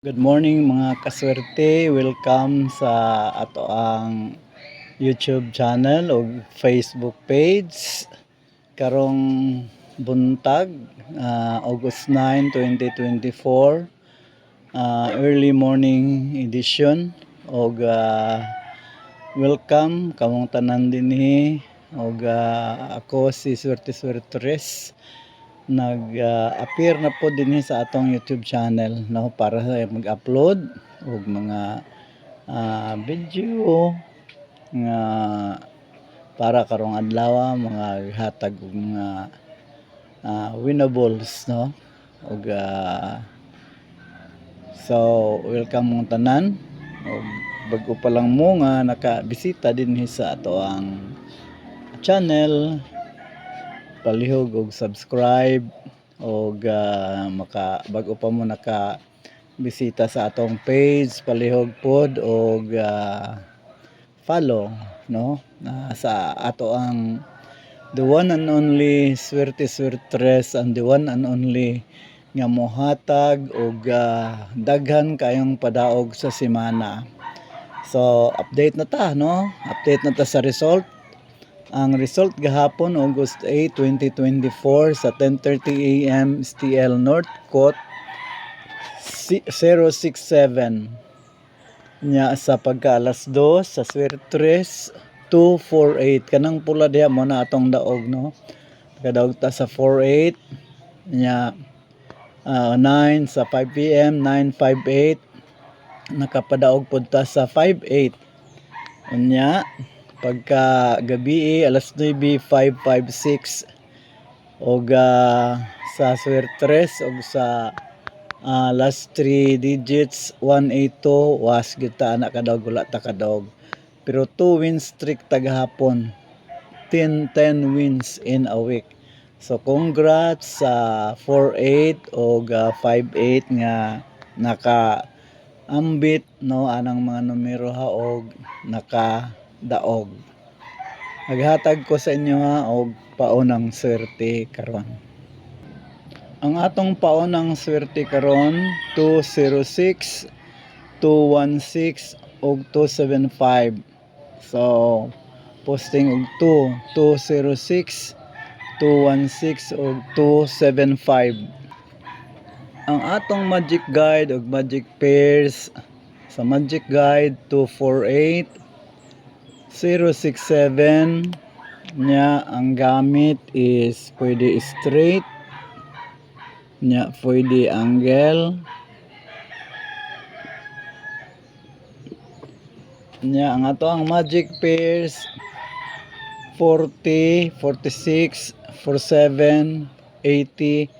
Good morning mga kaswerte. Welcome sa ato ang YouTube channel o Facebook page. Karong buntag, August 9, 2024. Early morning edition. Og welcome kamong tanan dinhi. Og ako si Swerte Swertres. Nag-appear na po din sa atong YouTube channel, no, para mag-upload og mga video nga para karong adlaw mga hatag og mga winnables, no. Og so welcome mong tanan. Og bago pa lang mo nga nakabisita din sa ato ang channel, palihog og subscribe og bago pa mo naka bisita sa atong page, palihog pod og follow, no, sa ato ang the one and only Swerte Swertres, and the one and only nga mohatag og daghan kayong padaog sa semana. So update na ta, no, update na ta sa result. Ang result gahapon August 8, 2024 sa 10:30 AM STL North Coast 067 nya sa pagka alas 2 sa Swertres 248 kanang pula diha mo na atong daog, no. Kadaog ta sa 48 nya 9 sa 5 PM 958 nakapadaog pud ta sa 58 unya pagka gabi alas 9:556 og sa Swertres og sa last 3 digits 182 was kita anak kadawg wala ta kadawg, pero 2 win streak tagahapon, 10 wins in a week. So congrats sa 48 og 58 nga naka ambit, no, anang mga numero ha og nakadaog. Naghatag ko sa inyo og paunang swerte karon. Ang atong paunang swerte karon 206, 216 og 275. So posting og 206, 216 og 275. Ang atong magic guide ug magic pairs sa magic guide 248, 067 nya ang gamit is pwede straight nya pwede angle nya. Ang ato ang magic pairs 40, 46, 47, 80,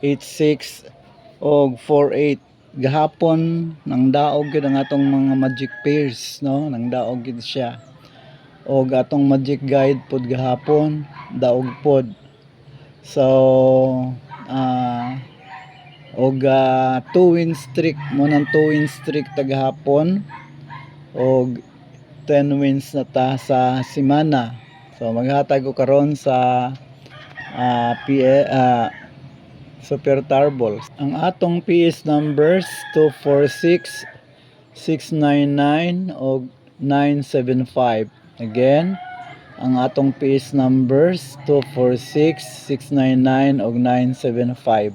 86 og 48. Gahapon nang daog gid ang atong mga magic pairs, no, nang daog gid siya. Og atong magic guide pod gahapon daog pod. So og 2 win streak mo nang 2 win streak tagahapon og 10 wins na ta sa semana. So maghatag ko karon sa Super Tarbol. Ang atong PS numbers 246, 699 og 975. Again, ang atong PS numbers 246, 699 og 975.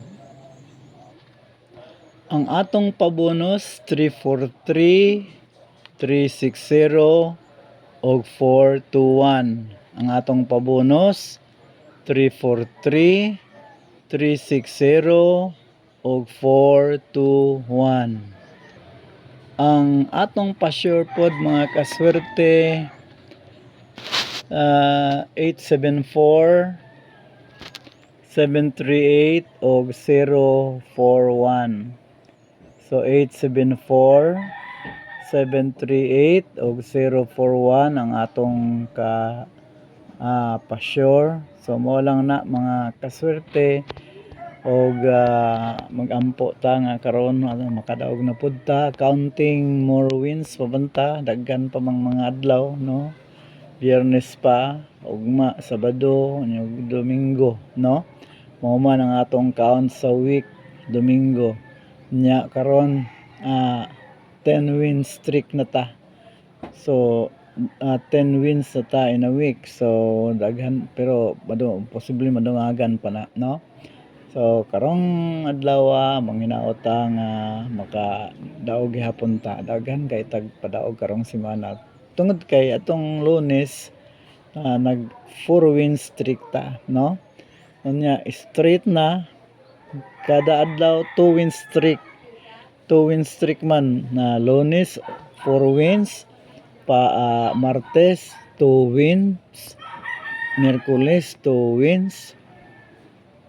Ang atong pabonus 343, 360 og 421. Ang atong pabonus 343, 360 og 421. Ang atong pa-sure pod mga kaswerte 874, 738 og 041. So 874, 738 og 041 ang atong pa-sure. So mo lang na mga kaswerte og magampo ta nga karon makadaog na pud ta, counting more wins pabanta, daghan pa mga adlaw, no. Biyernes pa, ugma Sabado, ug Domingo, no. Mao man ang atong count sa week, Domingo. Nya karon 10 win streak na ta. So 10 wins na ta in a week. So daghan pero posible madungagan pa na, no? So karong adlaw manginaot ta nga makadaog gihapon ta. Daghan kay tag padaog karong semana. Tungod kay atong Lunes nag 4 win streak ta, no? Unya straight na kada adlaw 2 win streak. 2 win streak man na Lunes 4 wins, Martes 2 wins, Miyerkules 2 wins,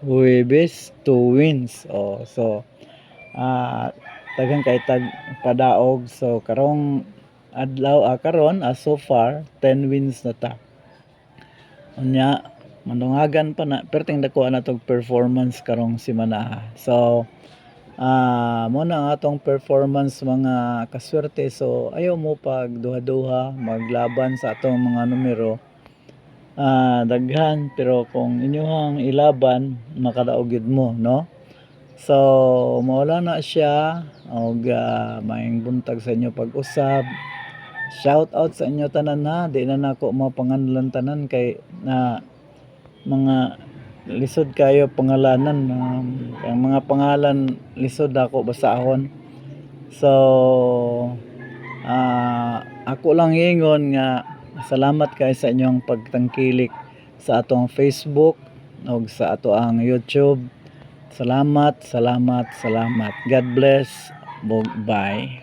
Huwebes 2 wins. So tagang kay tag padaog. So karong adlaw karon so far 10 wins na ta. Unya mandungagan pa na pero ting dako na tog performance karong semana. So mo na ang atong performance mga kaswerte. So ayaw mo pag duha-duha maglaban sa atong mga numero. Daghan pero kung inyohang ilaban makadaog gyud mo, no? So mawala na siya og maayong buntag sa inyo pag-usab. Shout out sa inyo tanan ha. Di na nako mapanganlan tanan kay na mga lisod kayo pangalanan. Ang mga pangalan lisod ako basahon. So ako lang ingon nga salamat kay sa inyong pagtangkilik sa atong Facebook ug sa ato ang YouTube. Salamat. God bless. Bye.